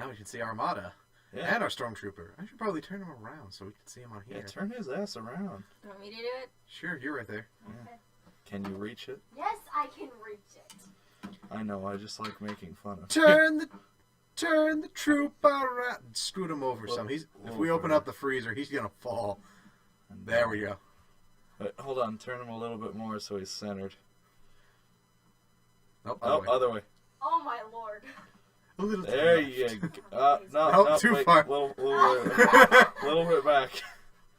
Now we can see Armada. Yeah. And our Stormtrooper. I should probably turn him around so we can see him on here. Yeah, turn his ass around. You want me to do it? Sure, you're right there. Yeah. Okay. Can you reach it? Yes, I can reach it. I know, I just like making fun of Turn the troop around. Scoot him over some. If we open up the freezer, he's going to fall. There we go. Wait, hold on, turn him a little bit more so he's centered. Nope, other way. Oh my lord. A little there you go. No, too wait, far. Little bit back.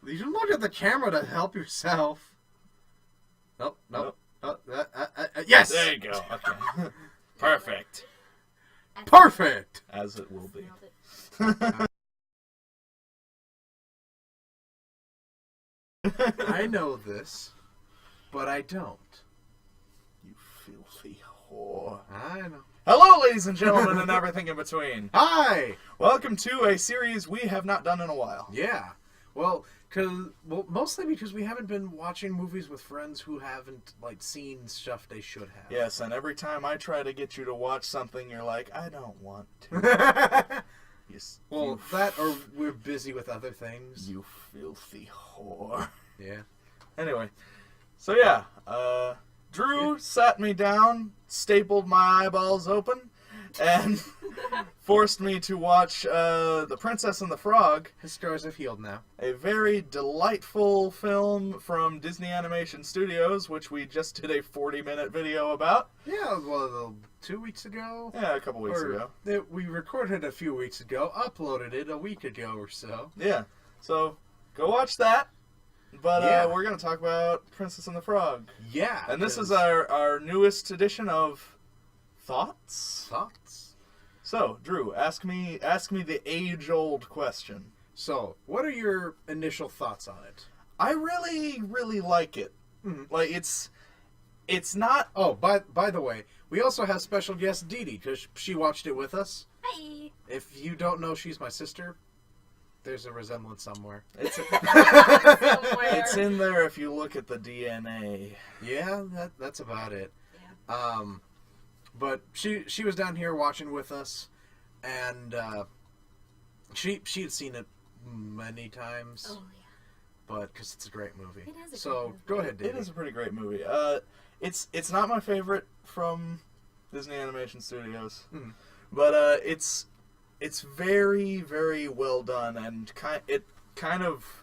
You should look at the camera to help yourself. Nope. Yes! There you go. Okay. Perfect. Perfect! As it will be. I know this, but I don't. You filthy whore. I know. Hello, ladies and gentlemen, and everything in between. Hi! Welcome to a series we have not done in a while. Yeah. Well, mostly because we haven't been watching movies with friends who haven't seen stuff they should have. Yes, and every time I try to get you to watch something, you're like, I don't want to. Or we're busy with other things. You filthy whore. Yeah. Anyway, so yeah, Drew sat me down, stapled my eyeballs open, and forced me to watch The Princess and the Frog. His scars have healed now. A very delightful film from Disney Animation Studios, which we just did a 40-minute video about. Yeah, well, 2 weeks ago? Yeah, a couple weeks ago. We recorded it a few weeks ago, uploaded it a week ago or so. Yeah, so go watch that. But we're going to talk about Princess and the Frog. Yeah. And this is our newest edition of Thoughts? Thoughts? So, Drew, ask me the age-old question. So, what are your initial thoughts on it? I really, really like it. Mm-hmm. Like, it's not... Oh, by the way, we also have special guest Dede, because she watched it with us. Hi. If you don't know she's my sister, there's a resemblance somewhere. It's in there if you look at the DNA. Yeah, that's about it. Yeah. But she was down here watching with us, and she had seen it many times. Oh yeah. But because it's a great movie. It is a so great movie. Go ahead, Dede. It is a pretty great movie. It's not my favorite from Disney Animation Studios, but it's very, very well done, and it kind of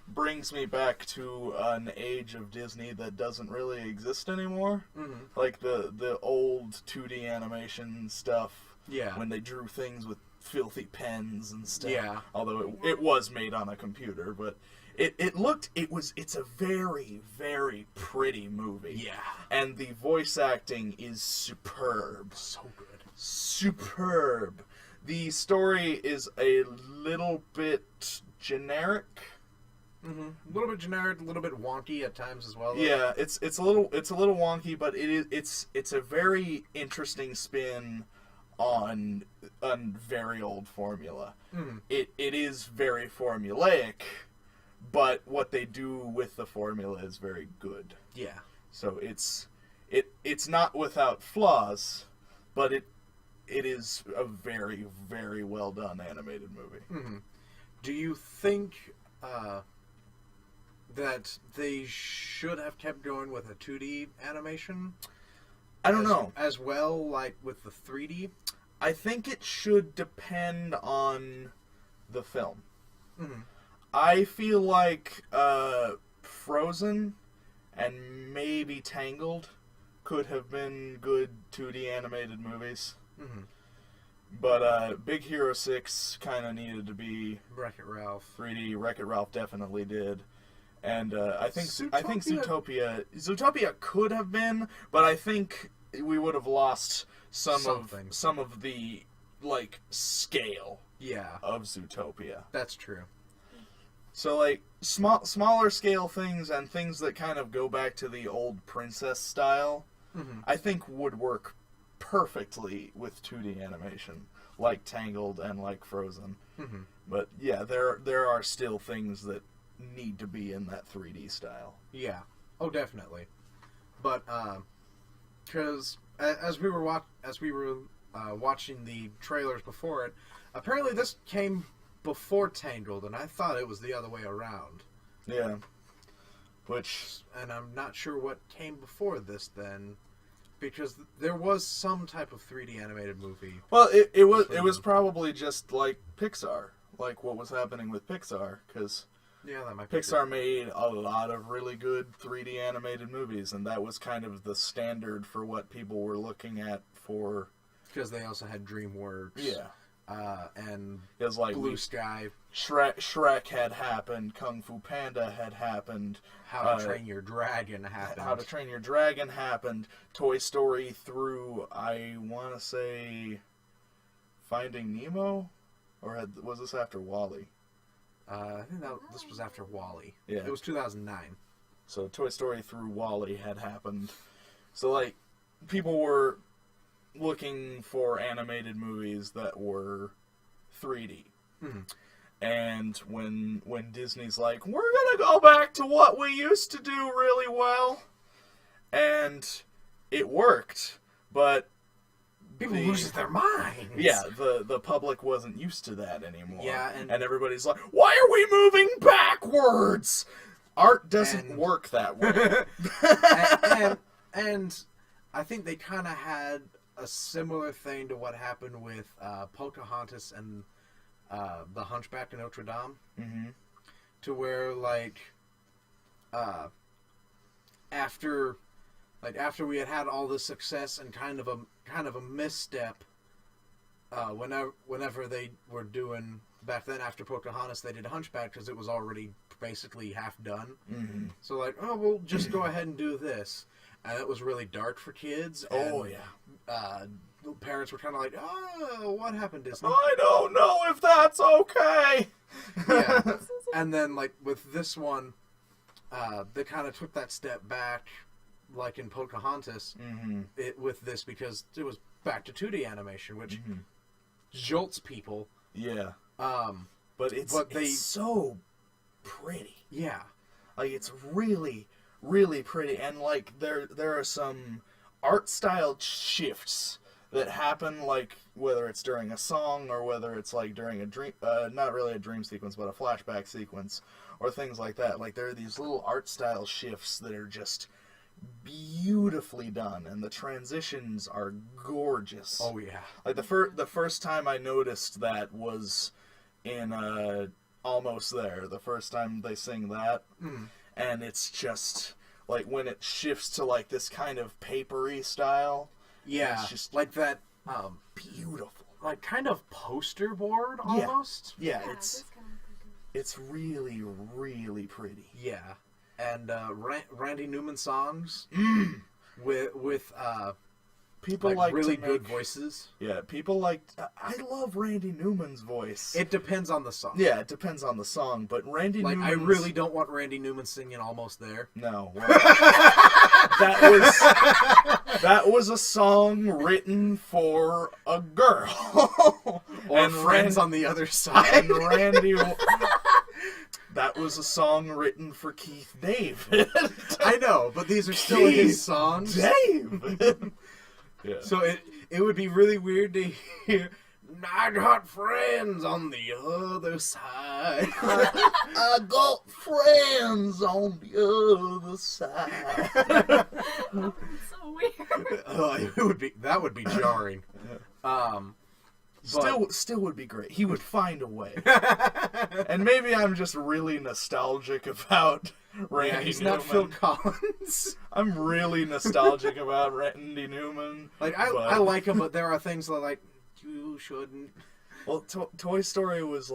brings me back to an age of Disney that doesn't really exist anymore. Mm-hmm. Like the old 2D animation stuff. Yeah. When they drew things with filthy pens and stuff. Yeah. Although it was made on a computer, but it's a very, very pretty movie. Yeah. And the voice acting is superb. So good. Superb. The story is a little bit generic. Mm-hmm. A little bit generic, a little bit wonky at times as well. Though. Yeah, it's a little wonky, but it's a very interesting spin on a very old formula. Mm. It is very formulaic, but what they do with the formula is very good. Yeah. So it's not without flaws, but it is a very, very well done animated movie. Mm-hmm. Do you think that they should have kept going with a 2D animation? I don't know. As well, like with the 3D? I think it should depend on the film. Mm-hmm. I feel like Frozen and maybe Tangled could have been good 2D animated movies. Mm-hmm. But Big Hero 6 kind of needed to be Wreck-It Ralph. 3D. Wreck-It Ralph definitely did. And I think Zootopia could have been, but I think we would have lost some of the scale of Zootopia. That's true. So smaller scale things and things that kind of go back to the old princess style, I think would work perfectly with 2D animation, like Tangled and like Frozen. Mm-hmm. But yeah, there are still things that need to be in that 3D style. Yeah. Oh, definitely. But because as we were watching the trailers before it, apparently this came before Tangled, and I thought it was the other way around. Yeah. Which... And I'm not sure what came before this then, because there was some type of 3D animated movie. Well, it was probably just like Pixar, like what was happening with Pixar, because yeah, that might be Pixar made a lot of really good 3D animated movies, and that was kind of the standard for what people were looking at for... Because they also had DreamWorks. Yeah. And it was like Blue Sky. Shrek had happened, Kung Fu Panda had happened. How to Train Your Dragon happened. How to Train Your Dragon happened. Toy Story through, I want to say, Finding Nemo? Or was this after WALL-E? I think this was after WALL-E. Yeah. It was 2009. So Toy Story through WALL-E had happened. So, like, people were looking for animated movies that were 3D. Mm-hmm. And when Disney's like, we're gonna go back to what we used to do really well, and it worked, but people lose their minds. Yeah, the public wasn't used to that anymore. Yeah, and everybody's like, why are we moving backwards? Art doesn't work that way. and I think they kind of had a similar thing to what happened with Pocahontas and The Hunchback of Notre Dame, to where after we had all this success and kind of a misstep, whenever they were doing back then after Pocahontas, they did Hunchback because it was already basically half done. Mm-hmm. So we'll just go ahead and do this. And it was really dark for kids. Oh, and, yeah. Parents were kind of like, oh, what happened, Disney? I don't know if that's okay. Yeah. And then, with this one, they kind of took that step back, like in Pocahontas, with this, because it was back to 2D animation, which jolts people. Yeah. But it's so pretty. Yeah. It's really... really pretty, and there are some art style shifts that happen, whether it's during a song or whether it's during a dream, not really a dream sequence, but a flashback sequence, or things like that. There are these little art style shifts that are just beautifully done, and the transitions are gorgeous. Oh yeah. The first time I noticed that was in Almost There. The first time they sing that. And it's just, when it shifts to, this kind of papery style. Yeah, it's just that, beautiful. Kind of poster board, almost? Yeah, it's really, really pretty. Yeah. And, Randy Newman songs with people really good voices. Yeah, people I love Randy Newman's voice. It depends on the song. Yeah, it depends on the song, but Randy Newman. I really don't want Randy Newman singing Almost There. No. Well, that was a song written for a girl. Or friends on the other side. And Randy... That was a song written for Keith David. I know, but these are still his songs. David. Yeah. So it would be really weird to hear, I got friends on the other side. I got friends on the other side. So weird. That would be jarring. Still would be great. He would find a way. And maybe I'm just really nostalgic about Randy Newman. He's not Phil Collins. I'm really nostalgic about Randy Newman. I like him, but there are things that you shouldn't. Well, Toy Story was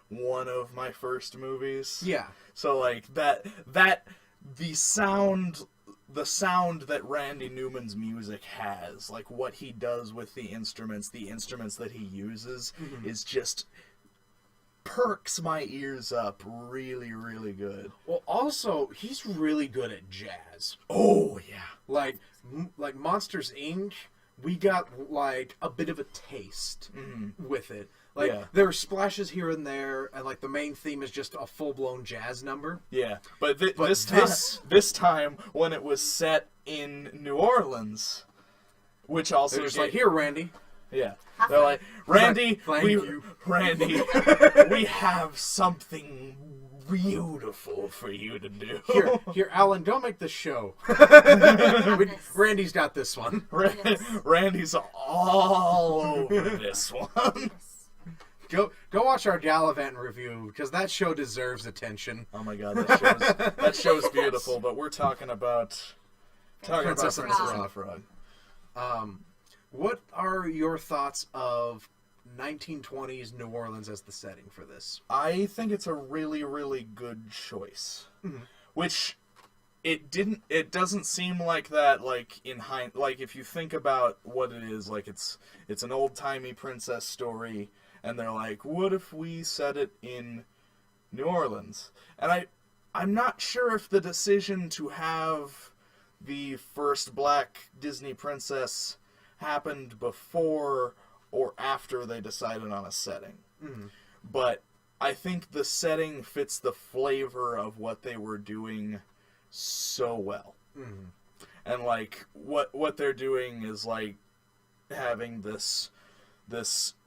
one of my first movies. Yeah. So the sound that Randy Newman's music has, what he does with the instruments that he uses, is just perks my ears up really, really good. Well, also, he's really good at jazz. Oh, yeah. Like Monsters, Inc., we got, a bit of a taste with it. There are splashes here and there, and, the main theme is just a full-blown jazz number. Yeah, but this time, when it was set in New Orleans, which also... They're just here, Randy. Yeah. They're like, Randy, Randy, we have something beautiful for you to do. Here, Alan, go make this show. Randy's got this one. Randy's all over this one. Go watch our Gallivant review, because that show deserves attention. Oh my god, that show's beautiful, but we're talking about Princess and the Frog. What are your thoughts of 1920s New Orleans as the setting for this? I think it's a really, really good choice. Mm-hmm. Which it doesn't seem like that, like like if you think about what it is, like it's an old-timey princess story, and they're like, what if we set it in New Orleans? And I'm not sure if the decision to have the first black Disney princess happened before or after they decided on a setting. Mm-hmm. But I think the setting fits the flavor of what they were doing so well. Mm-hmm. And like what they're doing is like having this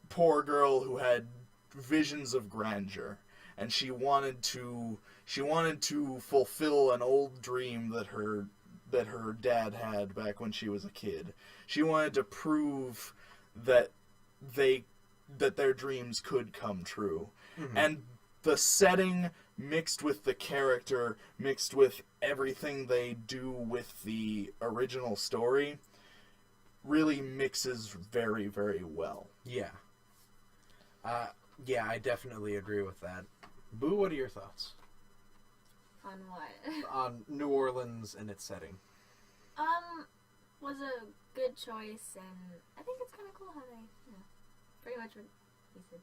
poor girl who had visions of grandeur, and she wanted to fulfill an old dream that her dad had back when she was a kid. She wanted to prove that their dreams could come true. Mm-hmm. And the setting mixed with the character, mixed with everything they do with the original story, really mixes very, very well. Yeah. Yeah, I definitely agree with that. Boo, what are your thoughts? On what? On New Orleans and its setting. Was a good choice, and I think it's kind of cool how they, pretty much what he said.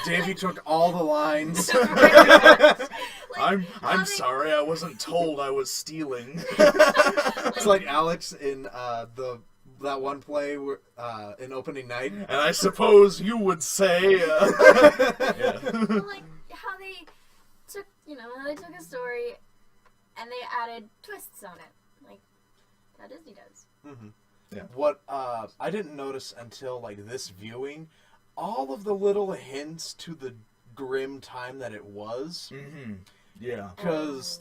Davey took all the lines. I'm sorry, I wasn't told I was stealing. It's like Alex in that one play in opening night. And I suppose you would say, yeah. Like how they took a story and they added twists on it, like how Disney does. Mm-hmm. Yeah. What I didn't notice until like this viewing, all of the little hints to the grim time that it was. Mm-hmm. Yeah. Because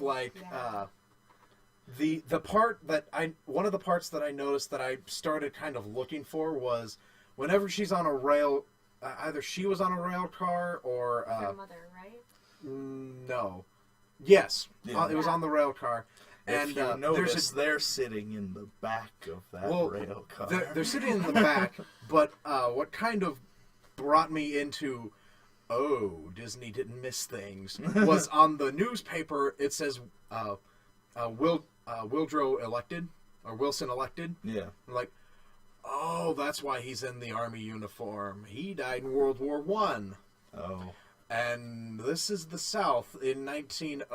the part that one of the parts that I noticed that I started kind of looking for was whenever she's on a rail, either she was on a rail car or her mother, right? No. Yes, yeah. It was on the rail car. And if you notice, they're sitting in the back of that rail car. They're sitting in the back, but what kind of brought me into, Disney didn't miss things, was on the newspaper, it says, Wildrow elected, or Wilson elected. Yeah. I'm like, that's why he's in the army uniform. He died in World War I. Oh. And this is the South in 1900.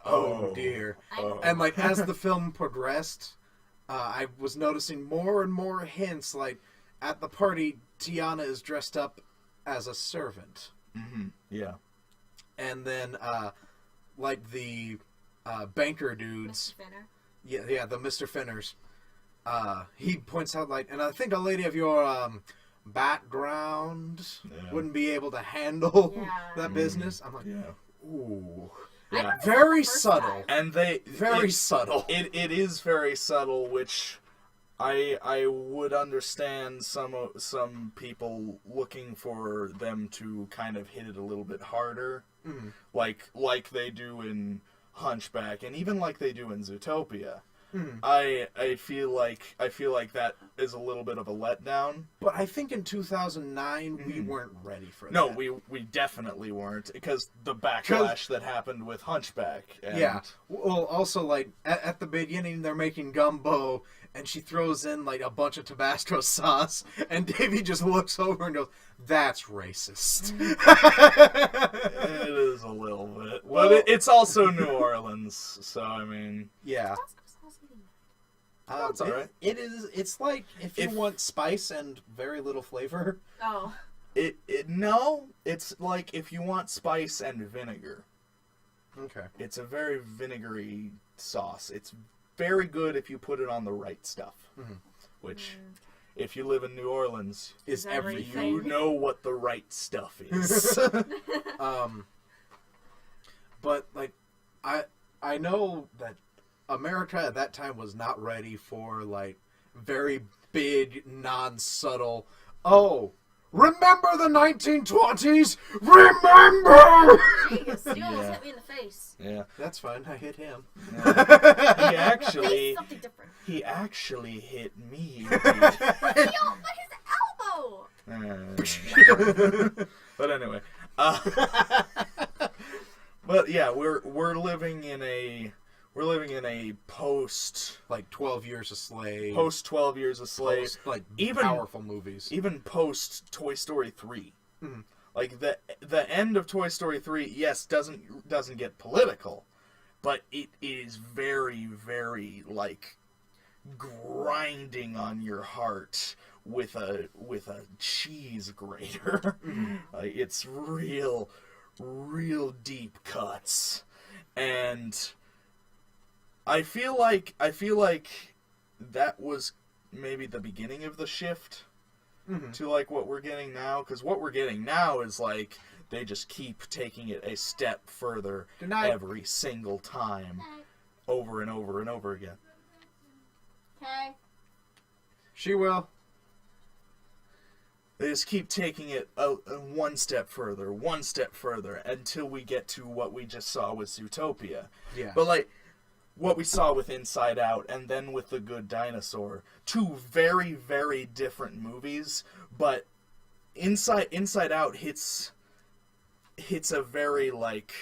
Oh dear. Oh. And like as the film progressed, I was noticing more and more hints. Like at the party, Tiana is dressed up as a servant. Mm-hmm. Yeah. And then like the banker dudes. Mr. Finner. Yeah, the Mr. Finners. He points out like, and I think a lady of your background wouldn't be able to handle that business. I'm like, ooh. Yeah. Very subtle. And subtle. It is very subtle, which I would understand some people looking for them to kind of hit it a little bit harder. Mm. Like they do in Hunchback, and even like they do in Zootopia. Mm. I feel like that is a little bit of a letdown. But I think in 2009 we weren't ready for that. No, we definitely weren't, because the backlash that happened with Hunchback. And... Yeah. Well, also like at the beginning they're making gumbo, and she throws in like a bunch of Tabasco sauce, and Davey just looks over and goes, "That's racist." It is a little bit, but it's also New Orleans, so I mean, yeah. That's all right. It is. It's like if you want spice and very little flavor. Oh. No. It's like if you want spice and vinegar. Okay. It's a very vinegary sauce. It's very good if you put it on the right stuff. Mm-hmm. Which, if you live in New Orleans, is everything. You know what the right stuff is. But like, I know that America at that time was not ready for like very big, non-subtle. Oh, remember the 1920s? Remember! Jeez, you almost hit me in the face. Yeah, that's fine. I hit him. Yeah. He actually hit me. His elbow. But anyway, but yeah, we're living in a post, like 12 Years a Slave. Post 12 Years a Slave. Post, like even powerful movies. Even post Toy Story 3. Mm-hmm. Like the end of Toy Story 3, yes, doesn't get political, but it is very, very like grinding on your heart with a cheese grater. Like, it's real deep cuts, and I feel like that was maybe the beginning of the shift to like what we're getting now, because what we're getting now is like they just keep taking it a step further every single time, over and over and over again. Okay. She will. They just keep taking it one step further, until we get to what we just saw with Zootopia. Yeah. But like what we saw with Inside Out, and then with The Good Dinosaur, two very, very different movies. But Inside Out hits a very like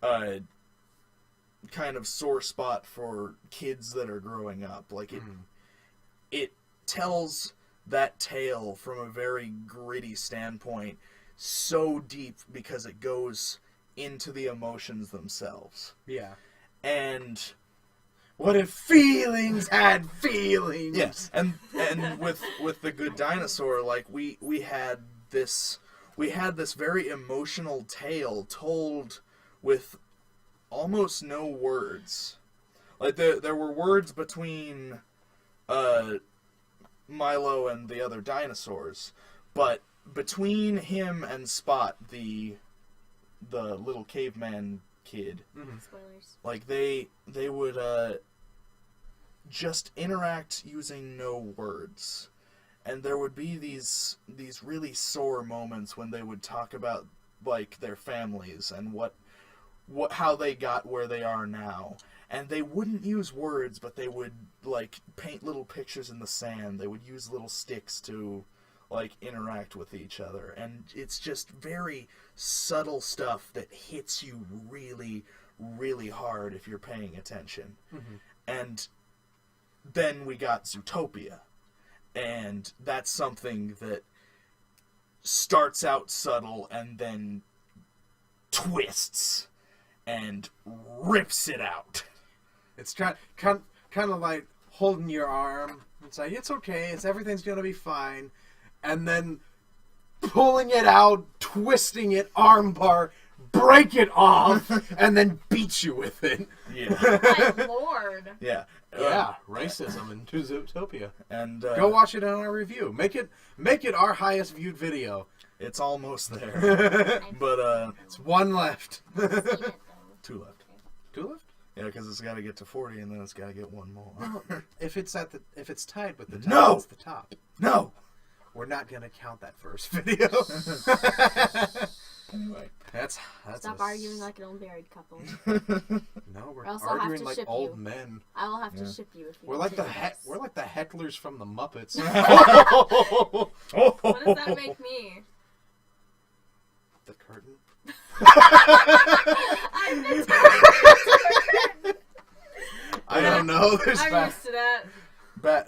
kind of sore spot for kids that are growing up. Like it tells that tale from a very gritty standpoint, so deep because it goes into the emotions themselves. Yeah. And what if feelings had feelings? Yes. And with The Good Dinosaur, like we had this very emotional tale told with almost no words. Like there were words between Milo and the other dinosaurs, but between him and Spot, the little caveman kid, spoilers. like they would just interact using no words, and there would be these really sore moments when they would talk about like their families and how they got where they are now. And they wouldn't use words, but they would, like, paint little pictures in the sand. They would use little sticks to, like, interact with each other. And it's just very subtle stuff that hits you really, really hard if you're paying attention. Mm-hmm. And then we got Zootopia. And that's something that starts out subtle and then twists and rips it out. It's kind of like holding your arm and saying, it's okay, everything's going to be fine. And then pulling it out, twisting it, armbar, break it off, and then beat you with it. Yeah. My lord. Yeah. Yeah, racism into Zootopia. And go watch it on our review. Make it our highest viewed video. It's almost there. But it's one left. Two left. Two left? Yeah, because it's got to get to 40, and then it's got to get one more. Well, if it's tied with the top, no! It's the top. No! We're not gonna count that first video. Anyway, that's stop arguing like an old married couple. No, we're arguing like old men. I will have to ship you if you. We're like we're like the hecklers from the Muppets. What does that make me? The curtain. I'm the curtain. I don't know. I'm used to that.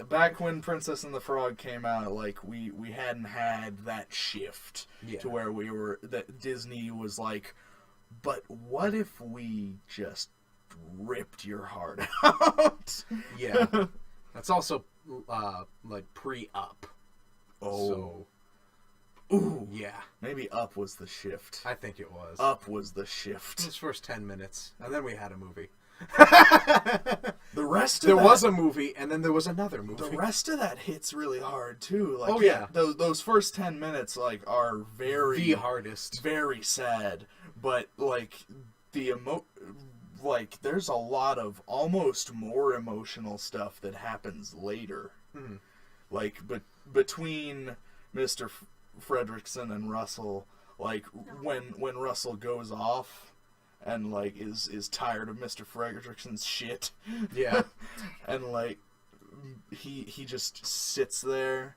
Back when Princess and the Frog came out, like we hadn't had that shift to where that Disney was like, but what if we just ripped your heart out? Yeah, that's also like pre-Up. Oh. So, ooh. Yeah. Maybe Up was the shift. I think it was. Up was the shift. Those first 10 minutes, and then we had a movie. The rest of there was a movie, and then there was another movie. The rest of that hits really hard too. Like, oh yeah, those first 10 minutes like are the hardest, very sad. But like there's a lot of almost more emotional stuff that happens later. Hmm. Like, between Mr. Fredricksen and Russell, like when Russell goes off. And, like, is tired of Mr. Fredricksen's shit. Yeah. And, like, he just sits there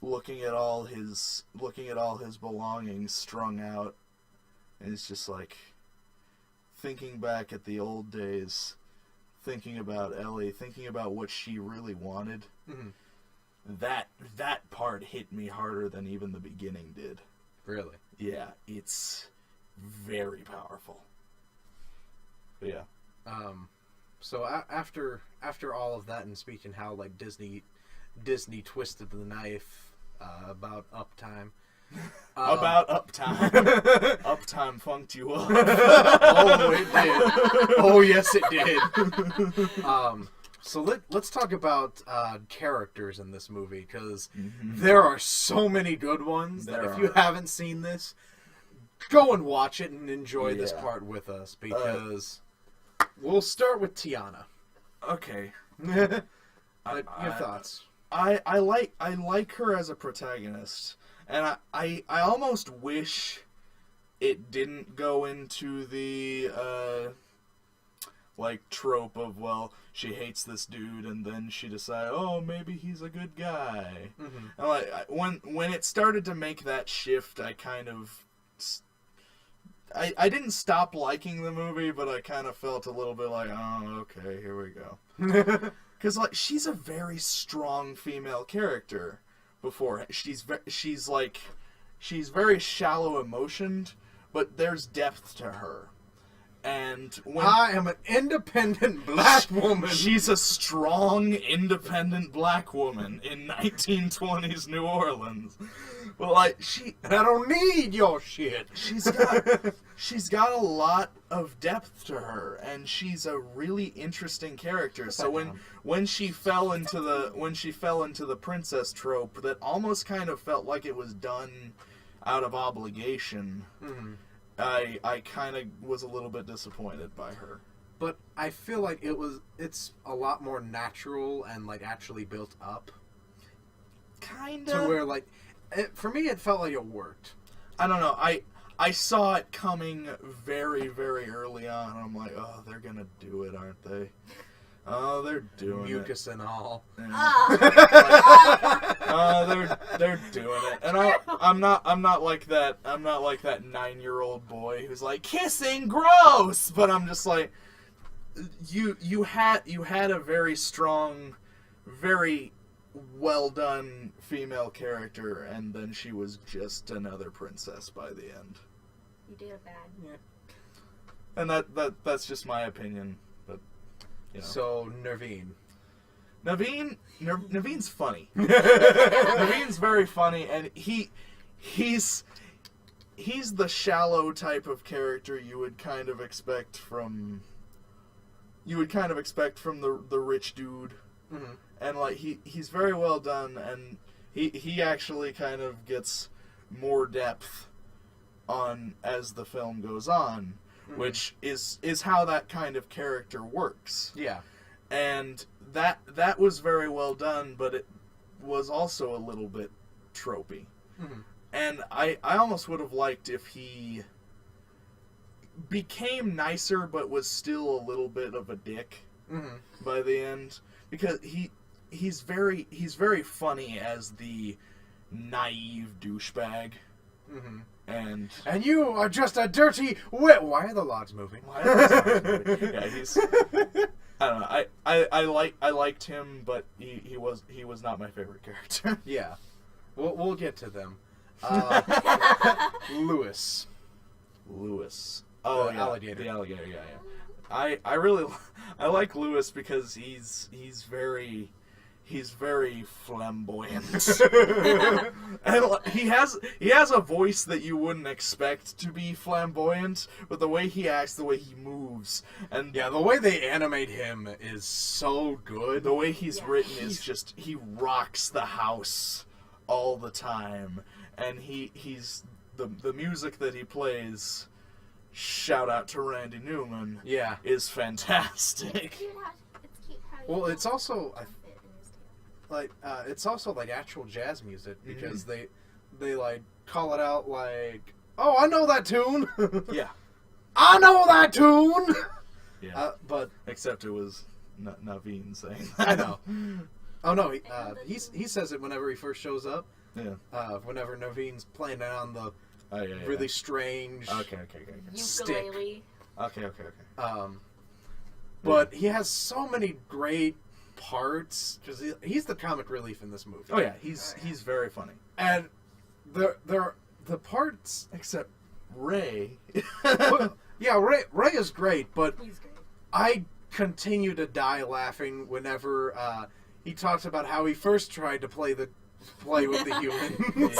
looking at all his belongings strung out. And he's just, like, thinking back at the old days. Thinking about Ellie. Thinking about what she really wanted. Mm-hmm. That part hit me harder than even the beginning did. Really? Yeah, it's... very powerful. But yeah. So after all of that, and speaking how like Disney twisted the knife about Uptime. About Uptime. Uptime funked you up. Oh, it did. Oh, yes, it did. So let's talk about characters in this movie, because there are so many good ones that if you haven't seen this, go and watch it and enjoy this part with us, because we'll start with Tiana. Okay. Your thoughts? I like her as a protagonist, and I almost wish it didn't go into the like trope of, well, she hates this dude and then she decides, oh, maybe he's a good guy. Mm-hmm. And like when it started to make that shift, I kind of I didn't stop liking the movie, but I kind of felt a little bit like, oh, okay, here we go. Because like she's a very strong female character. Before she's very shallow emotioned, but there's depth to her. And when I am an independent black woman. She's a strong, independent black woman in 1920s New Orleans. But like I don't need your shit. She's got a lot of depth to her, and she's a really interesting character. So when she fell into the princess trope, that almost kind of felt like it was done out of obligation. Mm-hmm. I kind of was a little bit disappointed by her. But I feel like it's a lot more natural and like actually built up. Kinda. To where like, for me it felt like it worked. I don't know. I saw it coming very, very early on. I'm like, oh, they're gonna do it, aren't they? Oh, they're doing Mucus and all. Yeah. They're doing it, and I'm not like that. I'm not like that 9-year-old boy who's like, kissing, gross. But I'm just like, you had a very strong, very well done female character, and then she was just another princess by the end. You did it bad. Yeah. And that's just my opinion. You know. So, Naveen's funny. Naveen's very funny, and he's the shallow type of character you would kind of expect from the rich dude. Mm-hmm. And like he's very well done, and he actually kind of gets more depth on as the film goes on. Mm-hmm. Which is how that kind of character works. Yeah. And that was very well done, but it was also a little bit tropey. Mm-hmm. And I almost would have liked if he became nicer, but was still a little bit of a dick by the end. Because he's very funny as the naive douchebag. Mm-hmm. And you are just a dirty wit. Why are the logs moving? Yeah, he's. I don't know. I liked him, but he was not my favorite character. Yeah, we'll get to them. Lewis. Oh, the alligator. The alligator. Yeah. I really like Lewis because he's very he's very flamboyant. And he has a voice that you wouldn't expect to be flamboyant, but the way he acts, the way he moves, and yeah, the way they animate him is so good. The way he's written is just, he rocks the house all the time, and he's the music that he plays, shout out to Randy Newman, is fantastic. It's cute how well, it's also it's also like actual jazz music, because they like call it out like, oh, I know that tune. Yeah, I know that tune. Yeah, but except it was Naveen saying that. I know. Oh no, he says it whenever he first shows up. Yeah. Whenever Naveen's playing it on the really strange stick. Ukulele. Okay. But he has so many great parts, because he's the comic relief in this movie. Oh yeah, he's very funny. And the parts, except Ray. yeah, Ray is great, but He's great. I continue to die laughing whenever he talks about how he first tried to play with the humans.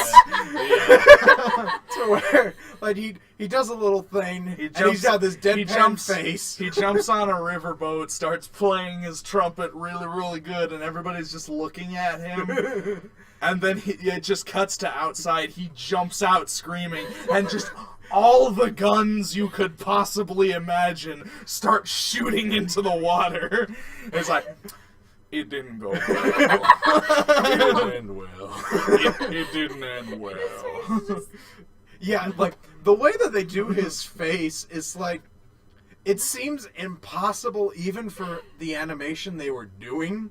To where, like, he does a little thing, and he's got this deadpan face. He jumps on a riverboat, starts playing his trumpet really, really good, and everybody's just looking at him. And then it just cuts to outside. He jumps out screaming, and just all the guns you could possibly imagine start shooting into the water. It's like, it didn't go well. It didn't end well. It didn't end well. Yeah, like, the way that they do his face is like, it seems impossible even for the animation they were doing.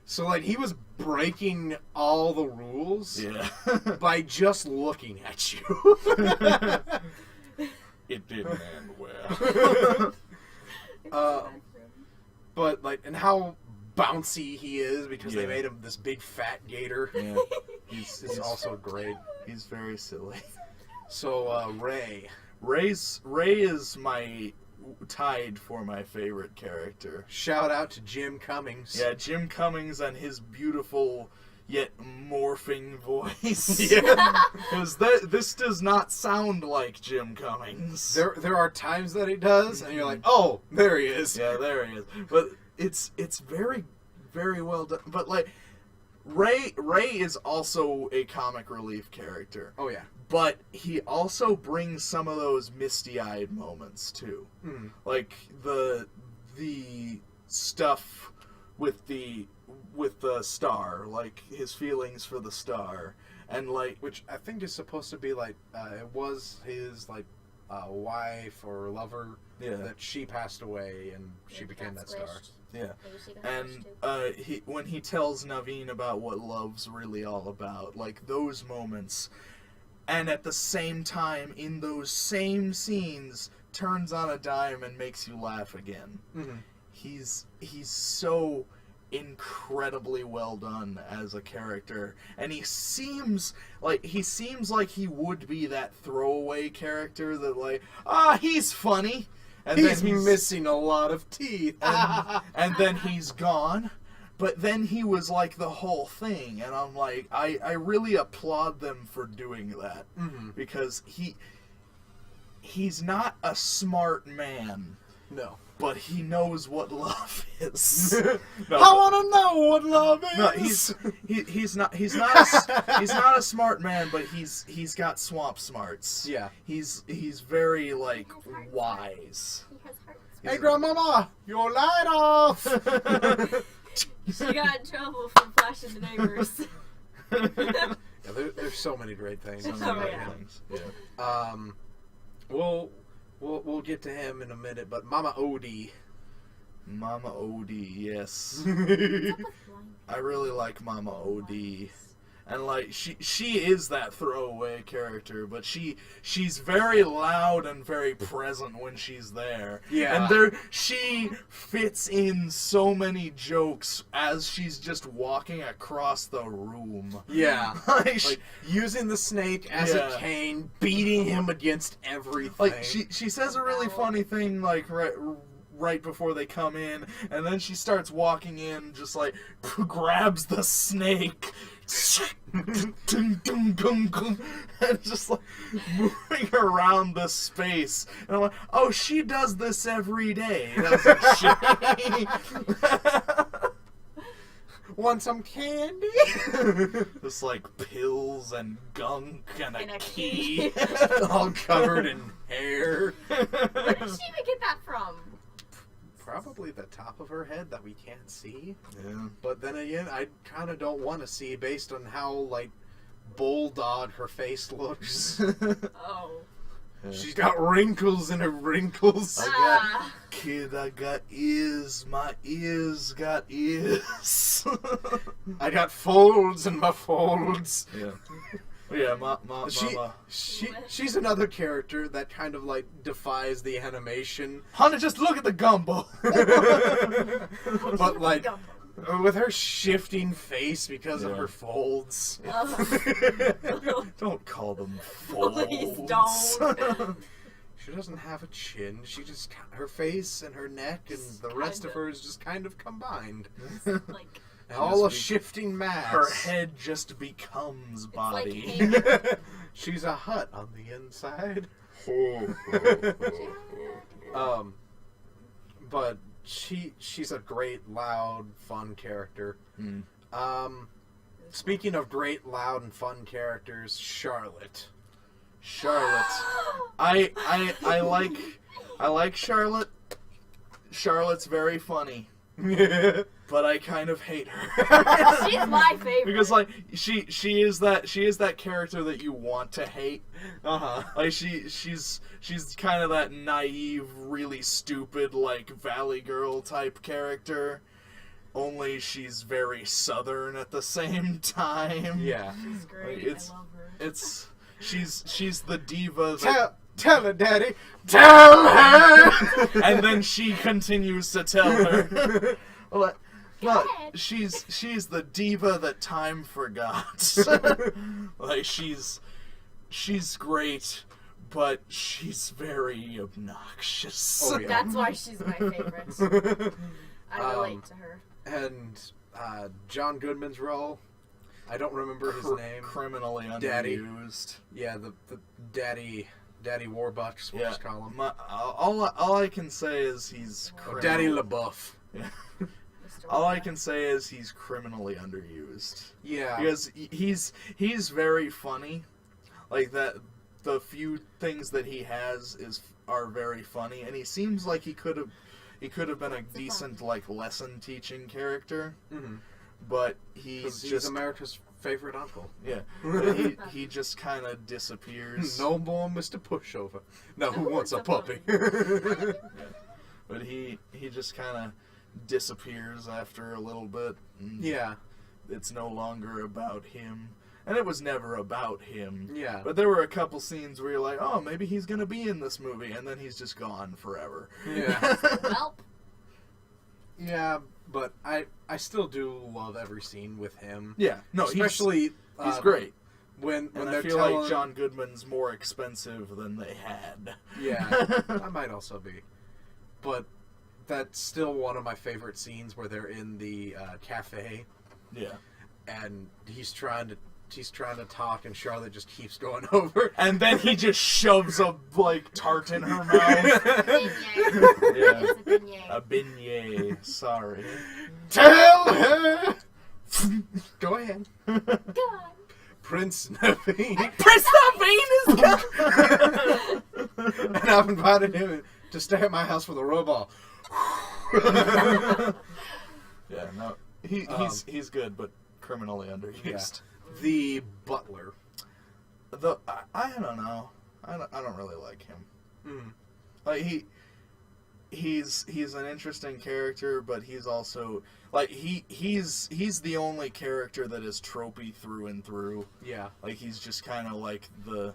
So, like, he was breaking all the rules by just looking at you. It didn't end well. But, like, and how bouncy he is, because they made him this big fat gator. Yeah. He's also great. He's very silly. So, Ray. Ray is my tied for my favorite character. Shout out to Jim Cummings. Yeah, Jim Cummings and his beautiful yet morphing voice. Yeah. Because this does not sound like Jim Cummings. There are times that he does, and you're like, oh, there he is. Yeah, there he is. But it's very, very well done. But, like, Ray is also a comic relief character. Oh, yeah. But he also brings some of those misty-eyed moments, too. Like, the stuff with the star, like, his feelings for the star. And, like... Which I think is supposed to be, like, it was his, like, wife or lover that she passed away, and she became that star. Yeah, and when he tells Naveen about what love's really all about, like, those moments, and at the same time, in those same scenes, turns on a dime and makes you laugh again. He's so incredibly well done as a character, and he seems like he would be that throwaway character that, like, he's funny. And he's then missing a lot of teeth. And then he's gone. But then he was like the whole thing. And I'm like, I really applaud them for doing that. Because he's not a smart man. No. But he knows what love is. No, I want to know what love is. No, he's not a smart man, but he's got swamp smarts. Yeah. He's very, like, wise. He has heart. Hey, Grandmama, your light off. She got in trouble for flashing the neighbors. Yeah, there's so many great things. Yeah. We'll get to him in a minute, but Mama Odie. Mama Odie, yes. I really like Mama Odie. And, like, she is that throwaway character, but she's very loud and very present when she's there. Yeah. And she fits in so many jokes as she's just walking across the room. Yeah. like using the snake as a cane, beating him against everything. Like, she says a really funny thing, like, right before they come in, and then she starts walking in, just like grabs the snake, and just like moving around the space. And I'm like, oh, she does this every day, doesn't she? Want some candy? Just like pills and gunk and a key. All covered in hair. Where did she even get that from? Probably the top of her head that we can't see. Yeah. But then again, I kind of don't want to see based on how, like, bulldog her face looks. Oh. Yeah. She's got wrinkles in her wrinkles. I got ears. My ears got ears. I got folds in my folds. Yeah. Yeah, my she's another character that kind of like defies the animation. Honey, just look at the gumbo. But like with her shifting face because of her folds. Don't call them folds. Please don't. She doesn't have a chin. She just her face and her neck and the rest of her is just kind of combined. Like all a shifting mass. Her head just becomes body. Like She's a hut on the inside. But she's a great, loud, fun character. Speaking of great, loud, and fun characters, Charlotte. I like Charlotte. Charlotte's very funny. But I kind of hate her. She's my favorite. Because like she is that character that you want to hate. Like she's kind of that naive, really stupid, like Valley Girl type character. Only she's very southern at the same time. Yeah. She's great. Like, I love her. She's the diva that Tell her, Daddy. Tell her. and then she continues to tell her. Well, Go she's the diva that time forgot. Like she's great, but she's very obnoxious. Oh, yeah. That's why she's my favorite. I relate to her. And John Goodman's role, I don't remember his name. Criminally Daddy. underused. Yeah, the Daddy Warbucks, we'll just call him. All I can say is he's Daddy LaBeouf. Yeah. All I can say is he's criminally underused. Yeah. Because he's very funny. Like that, the few things that he has are very funny, and he seems like he could have been a decent like lesson teaching character. Mm-hmm. But he's just America's favorite uncle. Yeah. But he just kind of disappears. No more Mr. Pushover. Now who wants a puppy? Yeah. But he just kind of disappears after a little bit. Yeah. It's no longer about him. And it was never about him. Yeah. But there were a couple scenes where you're like, oh, maybe he's going to be in this movie. And then he's just gone forever. Yeah. Welp. Yeah, but I still do love every scene with him. Yeah, no, especially he's great. When and they're I feel telling... like John Goodman's more expensive than they had. Yeah, that might also be. But that's still one of my favorite scenes where they're in the cafe. Yeah, and he's trying to talk, and Charlotte just keeps going over. And then he just shoves a, tart in her mouth. Beignet. Yeah. It's a beignet. A beignet. Sorry. Tell her! Go ahead. God. Prince Naveen. Prince Naveen is coming! And I've invited him to stay at my house for the robot. Yeah, no. He's good, but criminally underused. Yeah. The butler. I don't know. I don't really like him. Mm. Like he's an interesting character, but he's also he's the only character that is tropey through and through. Yeah. Like he's just kind of like the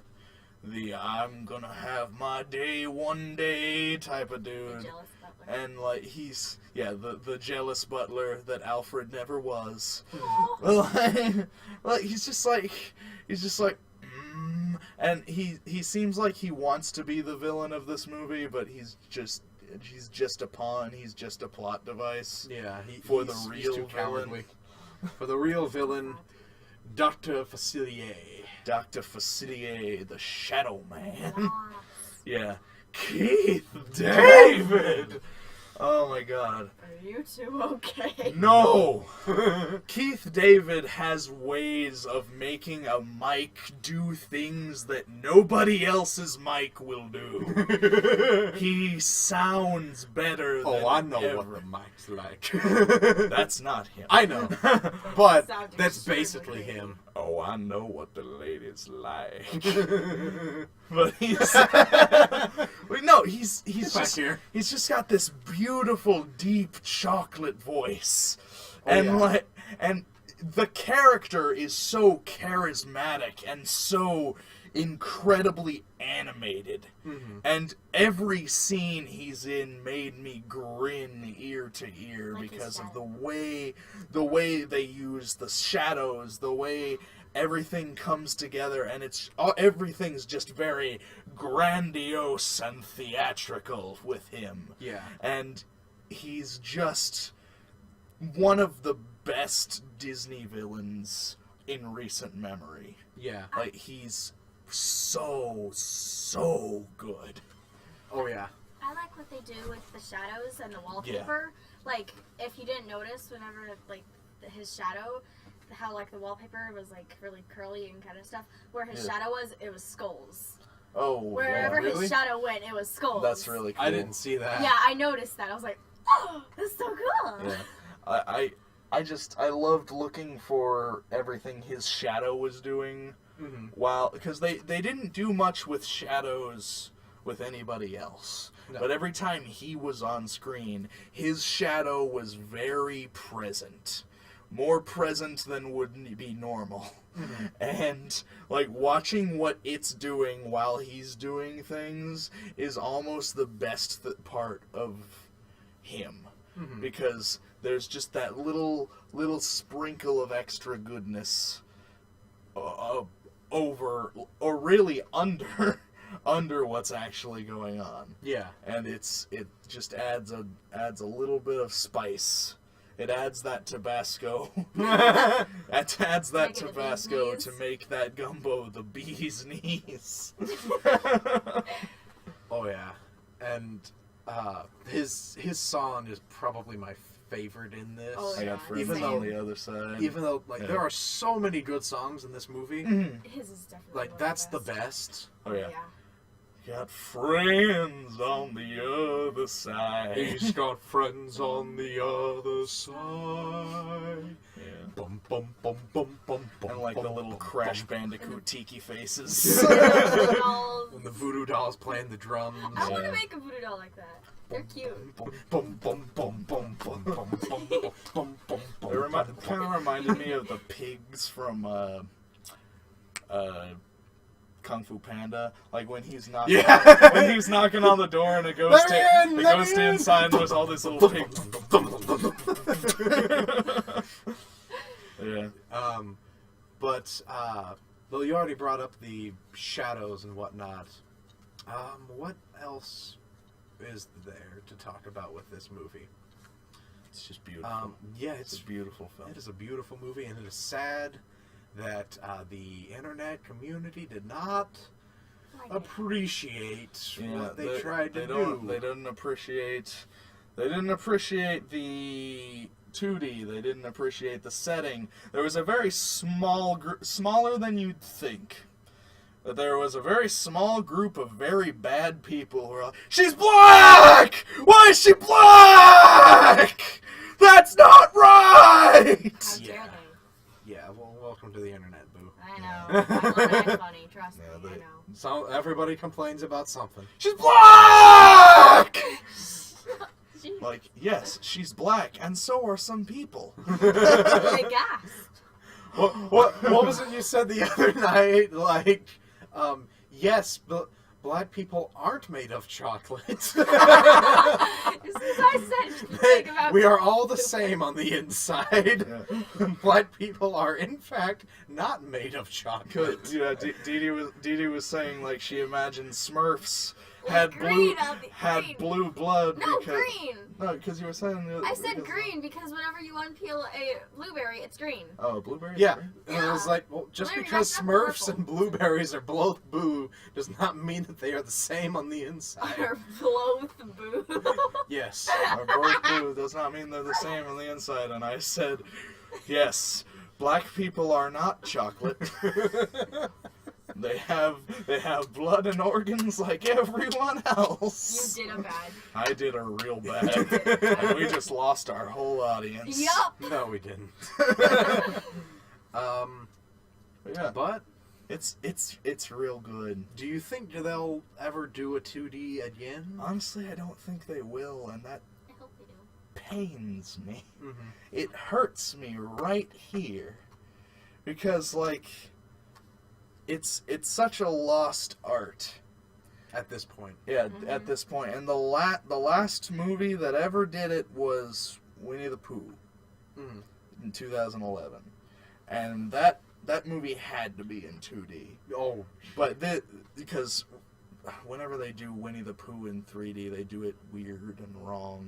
I'm gonna have my day one day type of dude. The jealous butler. And he's the jealous butler that Alfred never was. Oh. He's just like and he seems like he wants to be the villain of this movie, but he's just he's just a pawn. He's just a plot device. Yeah, he's too villain. cowardly. For the real villain, Dr. Facilier. Dr. Facilier, the Shadow Man. Yes. Yeah. Keith David! Oh my god. Are you two okay? No! Keith David has ways of making a mic do things that nobody else's mic will do. He sounds better than I know ever. what the mic's like. That's not him. I know, but Sounded that's extremely basically good. him. Oh, I know what the ladies like. But he's no, he's back just here. he's just got this beautiful, deep chocolate voice, Oh, and yeah. and the character is so charismatic and so incredibly animated, and every scene he's in made me grin ear to ear Like his because of shadow. the way they use the shadows, the way everything comes together, and everything's just very grandiose and theatrical with him. Yeah. And he's just one of the best Disney villains in recent memory. Yeah. Like, he's so good. Oh yeah. I like what they do with the shadows and the wallpaper. Like, if you didn't notice, whenever like his shadow, how like the wallpaper was like really curly and kind of stuff. Where his Yeah. shadow was, it was skulls. Oh, Wherever yeah. really? his shadow went, it was skulls. That's really cool. I didn't see that. Yeah, I noticed that. I was like, oh, that's so cool. Yeah. I loved looking for everything his shadow was doing. Mm-hmm. Because they didn't do much with shadows with anybody else. No. But every time he was on screen, his shadow was very present. More present than would be normal. Mm-hmm. And, like, watching what it's doing while he's doing things is almost the best part of him. Mm-hmm. Because there's just that little sprinkle of extra goodness over, or really under what's actually going on. Yeah. And it just adds a little bit of spice. It adds that Tabasco. It adds that Make it the Tabasco bee's to knees. make that gumbo the bee's knees. Oh yeah. And his song is probably my favorite in this. Oh, I yeah. got friends Even on though- the other side. Even though like Yeah. there are so many good songs in this movie, His is definitely like one of that's the best. Oh yeah. Got friends on the other side. He's got friends on the other side. Yeah. Bum bum bum bum bum bum. And like bum, the little bum, Crash bum. Bandicoot tiki faces. And the voodoo doll's playing the drums. I want Yeah. to make a voodoo doll like that. They're cute. Bum bum bum bum bum bum bum bum bum bum bum. It kind of reminded me of the pigs from Kung Fu Panda. Like when he's knocking, Yeah. when he's knocking on the door and it goes Let to me in, it let goes me to in. inside and there's all these little pigs. Yeah. But though you already brought up the shadows and whatnot, what else is there to talk about with this movie? It's just beautiful. Yeah, It's it's a beautiful film. It is a beautiful movie, and it is sad that the internet community did not Like it. appreciate Yeah, what they tried to don't- do. They didn't appreciate. They didn't appreciate the 2D. They didn't appreciate the setting. There was a very small smaller than you'd think. But there was a very small group of very bad people who were like, "She's black! Why is she black? That's not right!" How dare Yeah. they? Yeah, well, welcome to the internet, boo. I know. I'm funny. Trust Yeah, me. I they- know. So everybody complains about something. She's black! Jeez. Like, yes, she's black, and so are some people. They gasped. What was it you said the other night? Like, yes, but black people aren't made of chocolate. As soon as I said think about We are all the same on the inside. Yeah. Black people are, in fact, not made of chocolate. Yeah, Dede was saying, like, she imagines Smurfs had green, blue blood. No, because, green. No, because you were saying. I said green because whenever you unpeel a blueberry, it's green. Oh, blueberry. Yeah, green? and it was like, well, just because Smurfs and blueberries are both boo does not mean that they are the same on the inside. They're both boo. Yes. Are both blue does not mean they're the same on the inside. And I said, yes, black people are not chocolate. They have blood and organs like everyone else. You did a bad. I did a real bad. And we just lost our whole audience. Yup. No, we didn't. Yeah, But it's real good. do you think they'll ever do a 2D again? Honestly, I don't think they will, and that I hope they do. pains me. Mm-hmm. It hurts me right here because like it's such a lost art At this point. yeah at this point. And the last movie that ever did it was Winnie the Pooh in 2011, and that movie had to be in 2D. Oh, But because whenever they do Winnie the Pooh in 3D, they do it weird and wrong.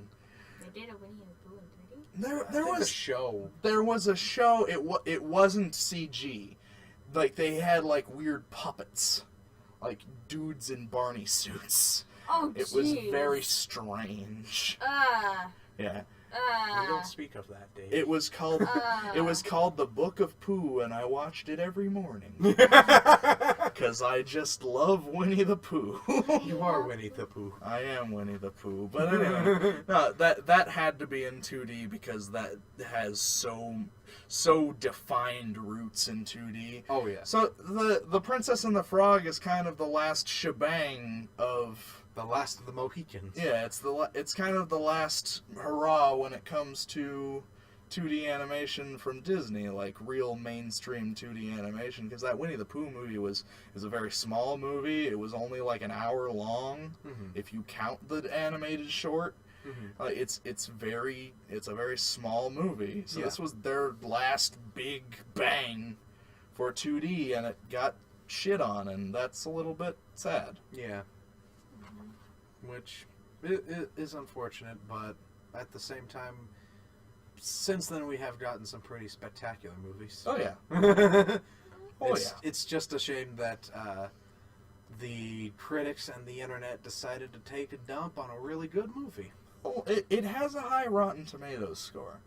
They did a Winnie the Pooh in 3D? There was a show. There was a show. It wasn't CG. Like they had like weird puppets, like dudes in Barney suits. Oh, It was very strange. Yeah. We don't speak of that, Dave. It was called The Book of Pooh, and I watched it every morning because I just love Winnie the Pooh. You are Winnie the Pooh. I am Winnie the Pooh, but anyway, no, that had to be in 2D because that has so defined roots in 2D. Oh yeah. So the Princess and the Frog is kind of the last shebang of. The last of the Mohicans. Yeah, it's kind of the last hurrah when it comes to 2D animation from Disney, like real mainstream 2D animation. Because that Winnie the Pooh movie is a very small movie. It was only like an hour long, if you count the animated short. It's a very small movie. So this was their last big bang for 2D, and it got shit on, and that's a little bit sad. Yeah. Which it is unfortunate, but at the same time, since then we have gotten some pretty spectacular movies. Oh yeah. It's just a shame that the critics and the internet decided to take a dump on a really good movie. Oh, it has a high Rotten Tomatoes score.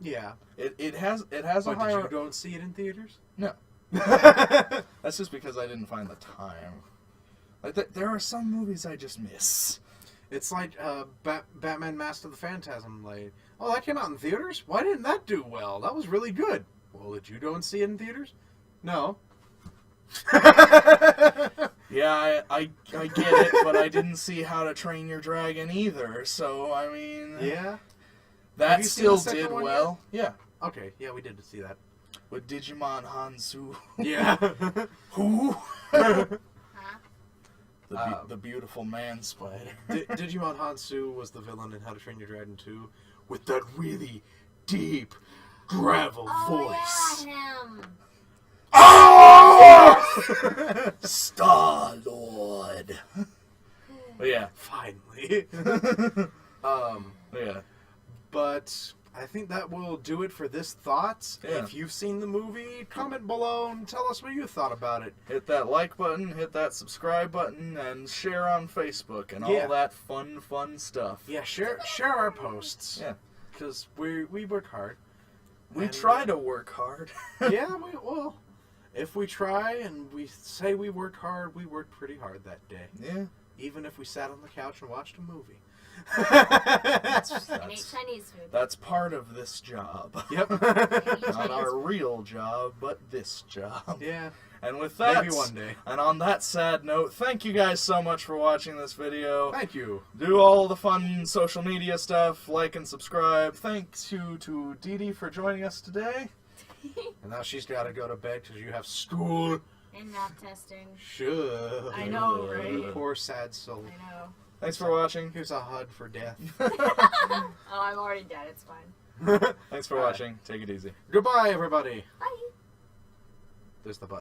Yeah. It has a high. Did you go and see it in theaters? No. That's just because I didn't find the time. Like there are some movies I just miss. It's like Batman Mask of the Phantasm. Like, oh, that came out in theaters? Why didn't that do well? That was really good. Well, did you go and see it in theaters? No. Yeah, I get it, but I didn't see How to Train Your Dragon either. So I mean, Yeah. that still did well. Yeah. Okay. Yeah, we did see that. With Digimon Hansu. Yeah. Who? Huh? The beautiful man spider. Digimon Hansu was the villain in How to Train Your Dragon 2 with that really deep gravel voice. Yeah, him. Oh! Star-Lord. But yeah. Finally. Yeah. But I think that will do it for this Thoughts. Yeah. If you've seen the movie, comment below and tell us what you thought about it. Hit that like button, hit that subscribe button, and share on Facebook and all that fun stuff. Yeah, share our posts. Yeah. Because we work hard. We And, try to work hard. Yeah, well, if we try and we say we worked hard, we worked pretty hard that day. Yeah. Even if we sat on the couch and watched a movie. And ate Chinese food. That's part of this job. Yep. Not our real job, but this job. Yeah. And with that, Maybe one day. And on that sad note, thank you guys so much for watching this video. Thank you. Do all the fun social media stuff, like and subscribe. Thanks to Dede for joining us today. And now she's got to go to bed because you have school. And math testing. Sure. I know, right? Poor sad soul. I know. Thanks for watching. Here's a HUD for death. Oh, I'm already dead. It's fine. Thanks for watching. Take it easy. Goodbye, everybody. Bye. There's the button.